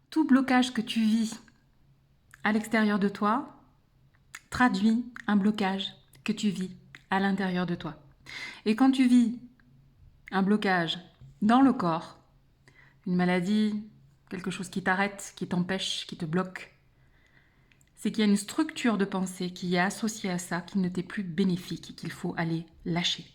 Tout blocage que tu vis à l'extérieur de toi traduit un blocage que tu vis à l'intérieur de toi. Et quand tu vis un blocage dans le corps, une maladie, quelque chose qui t'arrête, qui t'empêche, qui te bloque, c'est qu'il y a une structure de pensée qui est associée à ça, qui ne t'est plus bénéfique et qu'il faut aller lâcher.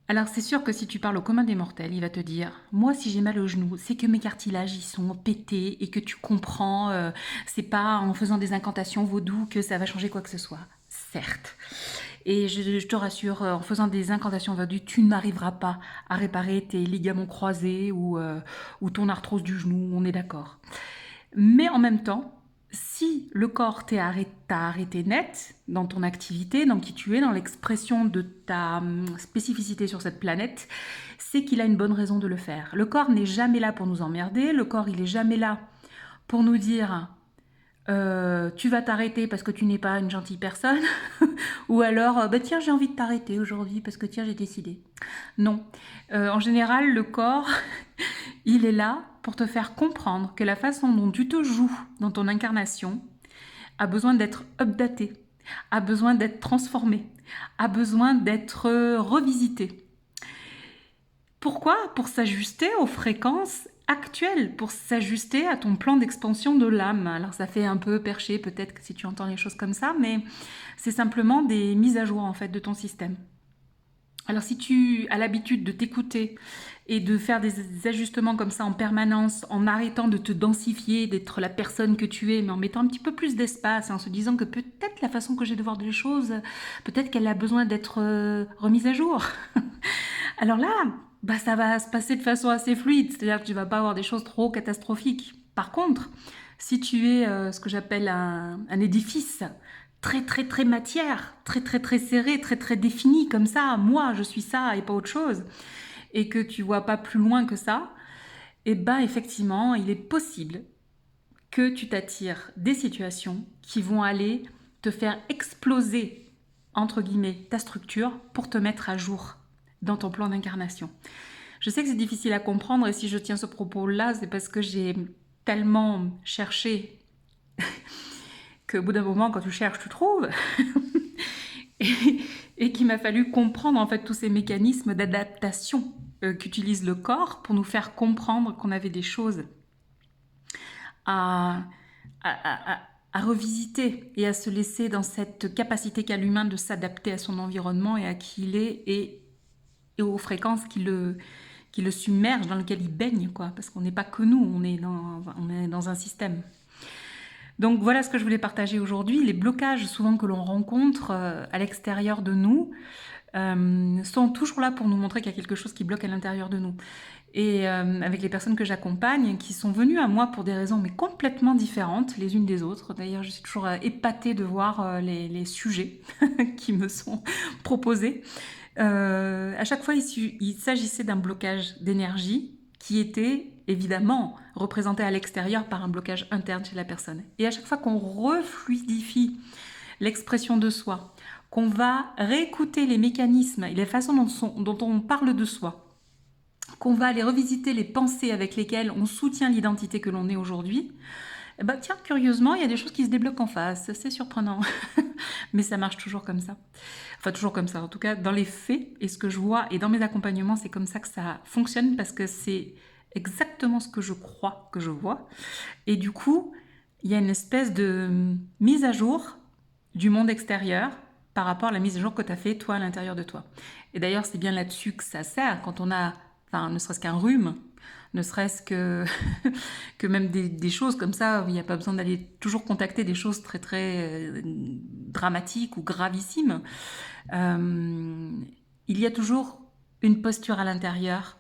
Alors c'est sûr que si tu parles au commun des mortels, il va te dire moi si j'ai mal au genou, c'est que mes cartilages ils sont pétés et que tu comprends, c'est pas en faisant des incantations vaudou que ça va changer quoi que ce soit. Certes. Et je te rassure, en faisant des incantations vaudou, tu n'arriveras pas à réparer tes ligaments croisés ou ton arthrose du genou, on est d'accord. Mais en même temps, si le corps t'a arrêté net dans ton activité, dans qui tu es, dans l'expression de ta spécificité sur cette planète, c'est qu'il a une bonne raison de le faire. Le corps n'est jamais là pour nous emmerder, le corps il est jamais là pour nous dire tu vas t'arrêter parce que tu n'es pas une gentille personne, ou alors bah tiens j'ai envie de t'arrêter aujourd'hui parce que tiens j'ai décidé. Non, en général le corps il est là pour te faire comprendre que la façon dont tu te joues dans ton incarnation a besoin d'être updatée, a besoin d'être transformée, a besoin d'être revisitée. Pourquoi? Pour s'ajuster aux fréquences actuelles, pour s'ajuster à ton plan d'expansion de l'âme. Alors ça fait un peu perché peut-être si tu entends les choses comme ça, mais c'est simplement des mises à jour en fait de ton système. Alors si tu as l'habitude de t'écouter et de faire des ajustements comme ça en permanence, en arrêtant de te densifier, d'être la personne que tu es, mais en mettant un petit peu plus d'espace, en se disant que peut-être la façon que j'ai de voir les choses, peut-être qu'elle a besoin d'être remise à jour. Alors là, bah, ça va se passer de façon assez fluide, c'est-à-dire que tu vas pas avoir des choses trop catastrophiques. Par contre, si tu es ce que j'appelle un édifice très matière, très serré, très défini comme ça, moi je suis ça et pas autre chose, et que tu vois pas plus loin que ça, et ben effectivement, il est possible que tu t'attires des situations qui vont aller te faire exploser, entre guillemets, ta structure pour te mettre à jour dans ton plan d'incarnation. Je sais que c'est difficile à comprendre et si je tiens ce propos-là, c'est parce que j'ai tellement cherché qu'au bout d'un moment, quand tu cherches, tu trouves. et, et qu'il m'a fallu comprendre en fait tous ces mécanismes d'adaptation qu'utilise le corps pour nous faire comprendre qu'on avait des choses à, à, à, à revisiter et à se laisser dans cette capacité qu'a l'humain de s'adapter à son environnement et à qui il est et aux fréquences qui le submergent, dans lequel il baigne, quoi. Parce qu'on n'est pas que nous, on est dans un système. Donc voilà ce que je voulais partager aujourd'hui. Les blocages souvent que l'on rencontre à l'extérieur de nous sont toujours là pour nous montrer qu'il y a quelque chose qui bloque à l'intérieur de nous. Et avec les personnes que j'accompagne, qui sont venues à moi pour des raisons mais complètement différentes les unes des autres. D'ailleurs, je suis toujours épatée de voir les sujets qui me sont proposés. À chaque fois, il s'agissait d'un blocage d'énergie qui était évidemment représenté à l'extérieur par un blocage interne chez la personne. Et à chaque fois qu'on refluidifie l'expression de soi, qu'on va réécouter les mécanismes et les façons dont on parle de soi, qu'on va aller revisiter les pensées avec lesquelles on soutient l'identité que l'on est aujourd'hui, eh ben, tiens, curieusement, il y a des choses qui se débloquent en face. C'est surprenant. Mais ça marche toujours comme ça. Enfin, toujours comme ça. En tout cas, dans les faits, et ce que je vois, et dans mes accompagnements, c'est comme ça que ça fonctionne parce que c'est exactement ce que je crois que je vois. Et du coup, il y a une espèce de mise à jour du monde extérieur par rapport à la mise à jour que tu as fait toi à l'intérieur de toi. Et d'ailleurs, c'est bien là-dessus que ça sert quand on a, enfin, ne serait-ce qu'un rhume, ne serait-ce que, que même des choses comme ça, il n'y a pas besoin d'aller toujours contacter des choses très dramatiques ou gravissimes. Il y a toujours une posture à l'intérieur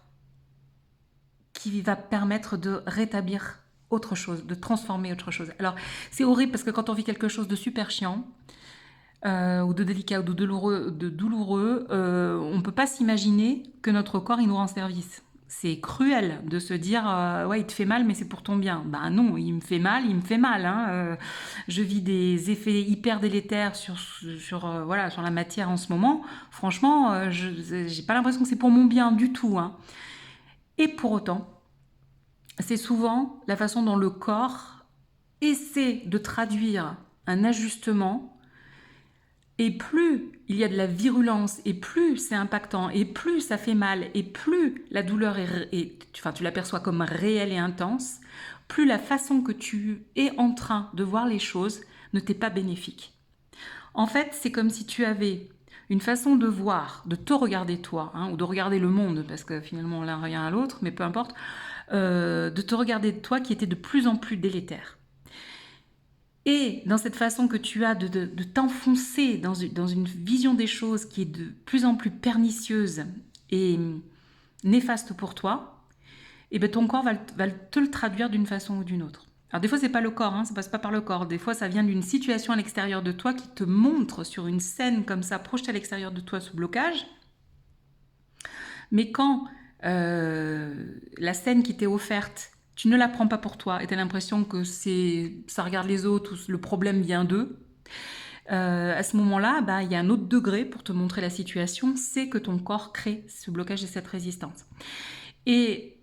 qui va permettre de rétablir autre chose, de transformer autre chose. Alors, c'est horrible parce que quand on vit quelque chose de super chiant, ou de délicat ou de douloureux on ne peut pas s'imaginer que notre corps il nous rend service. C'est cruel de se dire ouais il te fait mal mais c'est pour ton bien. Ben non, il me fait mal. Hein. Je vis des effets hyper délétères voilà, sur la matière en ce moment. Franchement, j'ai pas l'impression que c'est pour mon bien du tout. Hein. Et pour autant, c'est souvent la façon dont le corps essaie de traduire un ajustement. Et plus il y a de la virulence, et plus c'est impactant, et plus ça fait mal, et plus la douleur tu l'aperçois comme réelle et intense, plus la façon que tu es en train de voir les choses ne t'est pas bénéfique. En fait, c'est comme si tu avais une façon de voir, de te regarder toi, hein, ou de regarder le monde, parce que finalement l'un revient à l'autre, mais peu importe, de te regarder toi qui était de plus en plus délétère. Et dans cette façon que tu as de t'enfoncer dans une vision des choses qui est de plus en plus pernicieuse et néfaste pour toi, et ben ton corps va te le traduire d'une façon ou d'une autre. Alors des fois c'est pas le corps, hein, ça passe pas par le corps. Des fois ça vient d'une situation à l'extérieur de toi qui te montre sur une scène comme ça projetée à l'extérieur de toi ce blocage. Mais quand la scène qui t'est offerte, tu ne la prends pas pour toi et tu as l'impression que ça regarde les autres ou le problème vient d'eux, à ce moment-là, il y a un autre degré pour te montrer la situation, c'est que ton corps crée ce blocage et cette résistance. Et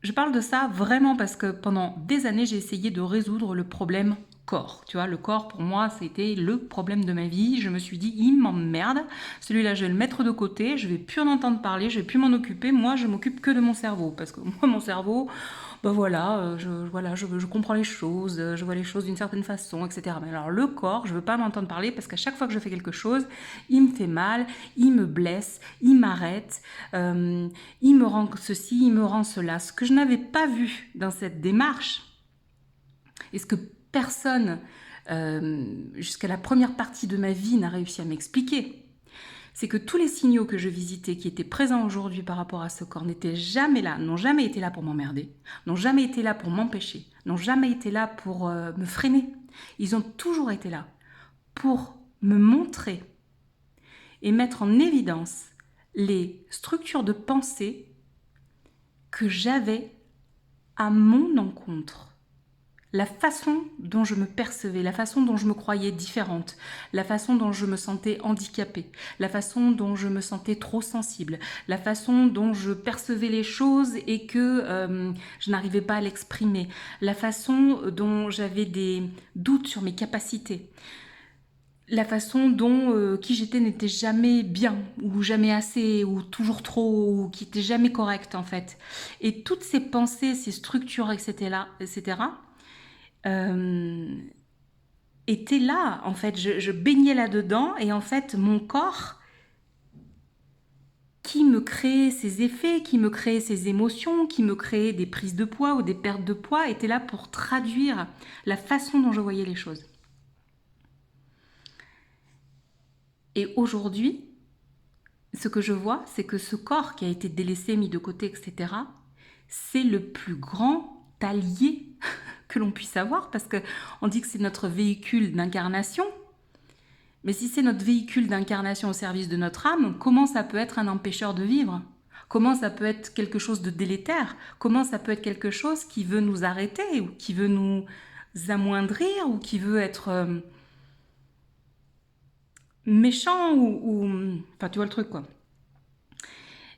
je parle de ça vraiment parce que pendant des années, j'ai essayé de résoudre le problème corps. Tu vois, le corps, pour moi, c'était le problème de ma vie. Je me suis dit, il m'emmerde. Celui-là, je vais le mettre de côté. Je vais plus en entendre parler. Je vais plus m'en occuper. Moi, je m'occupe que de mon cerveau. Parce que moi, mon cerveau, je comprends les choses. Je vois les choses d'une certaine façon, etc. Mais alors, le corps, je veux pas m'entendre parler parce qu'à chaque fois que je fais quelque chose, il me fait mal, il me blesse, il m'arrête, il me rend ceci, il me rend cela. Ce que je n'avais pas vu dans cette démarche, et ce que personne, jusqu'à la première partie de ma vie, n'a réussi à m'expliquer, c'est que tous les signaux que je visitais qui étaient présents aujourd'hui par rapport à ce corps n'étaient jamais là, n'ont jamais été là pour m'emmerder, n'ont jamais été là pour m'empêcher, n'ont jamais été là pour me freiner. Ils ont toujours été là pour me montrer et mettre en évidence les structures de pensée que j'avais à mon encontre. La façon dont je me percevais, la façon dont je me croyais différente, la façon dont je me sentais handicapée, la façon dont je me sentais trop sensible, la façon dont je percevais les choses et que je n'arrivais pas à l'exprimer, la façon dont j'avais des doutes sur mes capacités, la façon dont qui j'étais n'était jamais bien, ou jamais assez, ou toujours trop, ou qui n'était jamais correcte en fait. Et toutes ces pensées, ces structures, etc., était là, en fait, je baignais là-dedans, et en fait, mon corps, qui me créait ces effets, qui me créait ces émotions, qui me créait des prises de poids ou des pertes de poids, était là pour traduire la façon dont je voyais les choses. Et aujourd'hui, ce que je vois, c'est que ce corps qui a été délaissé, mis de côté, etc., c'est le plus grand allié que l'on puisse avoir, parce qu'on dit que c'est notre véhicule d'incarnation. Mais si c'est notre véhicule d'incarnation au service de notre âme, comment ça peut être un empêcheur de vivre? Comment ça peut être quelque chose de délétère? Comment ça peut être quelque chose qui veut nous arrêter, ou qui veut nous amoindrir, ou qui veut être méchant, Enfin, tu vois le truc, quoi.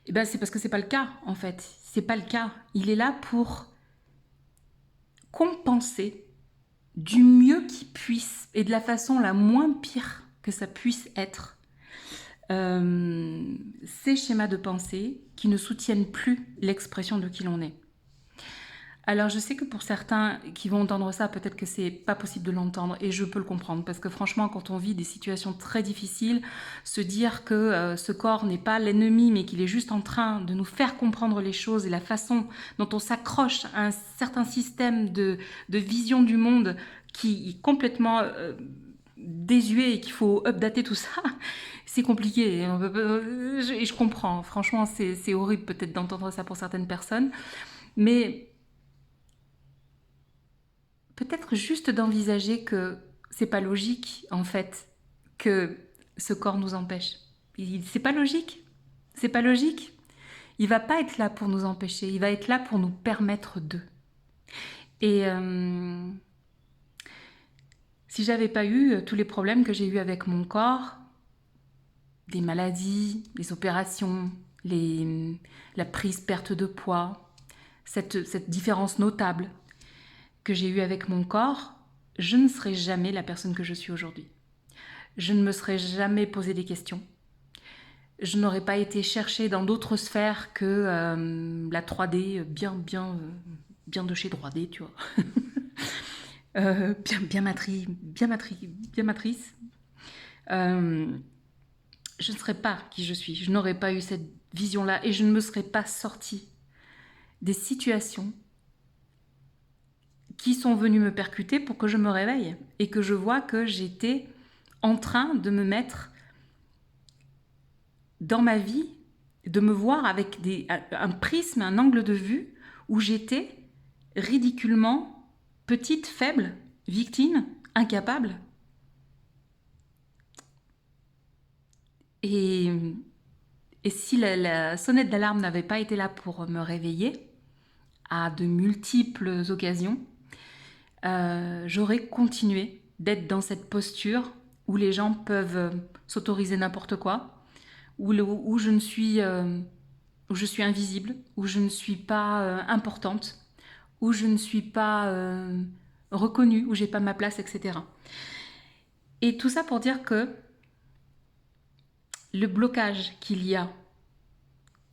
Eh ben, c'est parce que c'est pas le cas, en fait. C'est pas le cas. Il est là pour compenser du mieux qu'il puisse et de la façon la moins pire que ça puisse être ces schémas de pensée qui ne soutiennent plus l'expression de qui l'on est. Alors je sais que pour certains qui vont entendre ça, peut-être que c'est pas possible de l'entendre, et je peux le comprendre, parce que franchement, quand on vit des situations très difficiles, se dire que ce corps n'est pas l'ennemi, mais qu'il est juste en train de nous faire comprendre les choses et la façon dont on s'accroche à un certain système de vision du monde qui est complètement désuet et qu'il faut updater tout ça, c'est compliqué. Et je comprends, franchement, c'est horrible peut-être d'entendre ça pour certaines personnes, mais peut-être juste d'envisager que c'est pas logique, en fait, que ce corps nous empêche. C'est pas logique. C'est pas logique. Il va pas être là pour nous empêcher. Il va être là pour nous permettre de. Et si j'avais pas eu tous les problèmes que j'ai eu avec mon corps, des maladies, les opérations, la prise perte de poids, cette différence notable que j'ai eue avec mon corps, je ne serais jamais la personne que je suis aujourd'hui. Je ne me serais jamais posé des questions. Je n'aurais pas été chercher dans d'autres sphères que la 3D, bien de chez 3D, tu vois. Bien matrice. Je ne serais pas qui je suis. Je n'aurais pas eu cette vision-là et je ne me serais pas sortie des situations qui sont venues me percuter pour que je me réveille et que je vois que j'étais en train de me mettre dans ma vie, de me voir avec un prisme, un angle de vue où j'étais ridiculement petite, faible, victime, incapable. Et si la sonnette d'alarme n'avait pas été là pour me réveiller à de multiples occasions, j'aurais continué d'être dans cette posture où les gens peuvent s'autoriser n'importe quoi, où je suis invisible, où je ne suis pas importante, où je ne suis pas reconnue, où j'ai pas ma place, etc. Et tout ça pour dire que le blocage qu'il y a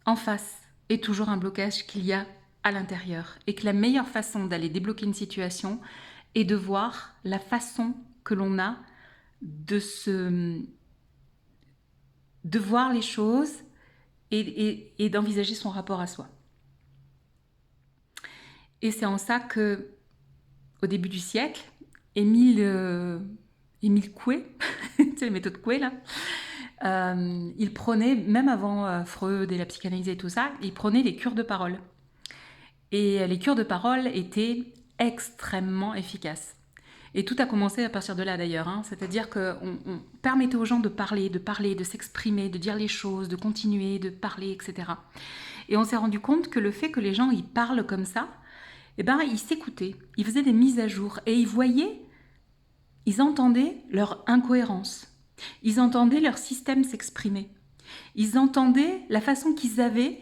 en face est toujours un blocage qu'il y a à l'intérieur. Et que la meilleure façon d'aller débloquer une situation est de voir la façon que l'on a de voir les choses et d'envisager son rapport à soi. Et c'est en ça que, au début du siècle, Émile Coué, c'est la méthode Coué là, il prenait, même avant Freud et la psychanalyse et tout ça, il prenait les cures de parole. Et les cures de parole étaient extrêmement efficaces. Et tout a commencé à partir de là d'ailleurs, hein. C'est-à-dire qu'on permettait aux gens de parler, de s'exprimer, de dire les choses, de continuer, de parler, etc. Et on s'est rendu compte que le fait que les gens ils parlent comme ça, eh ben, ils s'écoutaient, ils faisaient des mises à jour et ils voyaient, ils entendaient leur incohérence, ils entendaient leur système s'exprimer, ils entendaient la façon qu'ils avaient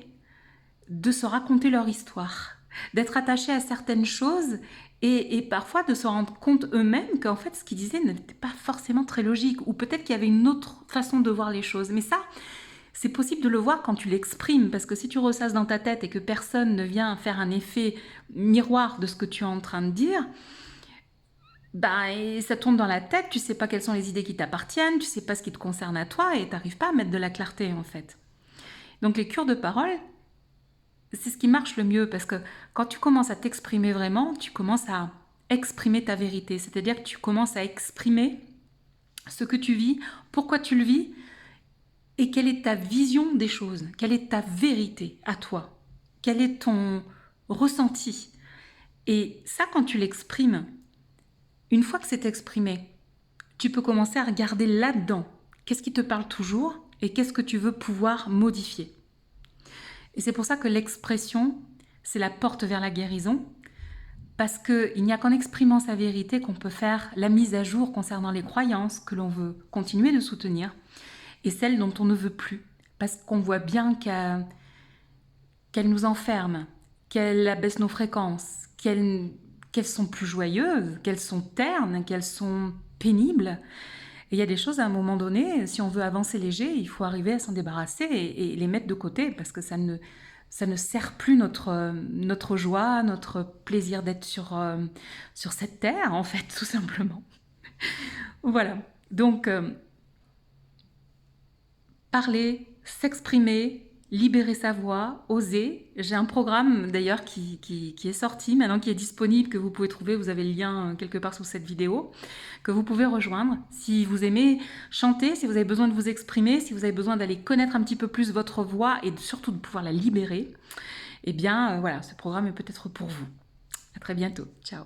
de se raconter leur histoire, d'être attachés à certaines choses et parfois de se rendre compte eux-mêmes qu'en fait ce qu'ils disaient n'était pas forcément très logique ou peut-être qu'il y avait une autre façon de voir les choses. Mais ça, c'est possible de le voir quand tu l'exprimes, parce que si tu ressasses dans ta tête et que personne ne vient faire un effet miroir de ce que tu es en train de dire, bah, et ça tourne dans la tête, tu sais pas quelles sont les idées qui t'appartiennent, tu sais pas ce qui te concerne à toi et t'arrives pas à mettre de la clarté en fait. Donc les cures de parole, c'est ce qui marche le mieux, parce que quand tu commences à t'exprimer vraiment, tu commences à exprimer ta vérité, c'est-à-dire que tu commences à exprimer ce que tu vis, pourquoi tu le vis, et quelle est ta vision des choses, quelle est ta vérité à toi, quel est ton ressenti. Et ça, quand tu l'exprimes, une fois que c'est exprimé, tu peux commencer à regarder là-dedans qu'est-ce qui te parle toujours et qu'est-ce que tu veux pouvoir modifier. Et c'est pour ça que l'expression, c'est la porte vers la guérison, parce qu'il n'y a qu'en exprimant sa vérité qu'on peut faire la mise à jour concernant les croyances que l'on veut continuer de soutenir et celles dont on ne veut plus, parce qu'on voit bien qu'elles nous enferment, qu'elles abaissent nos fréquences, qu'elles sont plus joyeuses, qu'elles sont ternes, qu'elles sont pénibles. Et il y a des choses à un moment donné, si on veut avancer léger, il faut arriver à s'en débarrasser et les mettre de côté, parce que ça ne sert plus notre joie, notre plaisir d'être sur cette terre, en fait, tout simplement. Voilà. Donc, parler, s'exprimer, libérer sa voix, oser. J'ai un programme d'ailleurs qui est sorti, maintenant qui est disponible, que vous pouvez trouver, vous avez le lien quelque part sous cette vidéo, que vous pouvez rejoindre. Si vous aimez chanter, si vous avez besoin de vous exprimer, si vous avez besoin d'aller connaître un petit peu plus votre voix et surtout de pouvoir la libérer, eh bien voilà, ce programme est peut-être pour vous. À très bientôt. Ciao.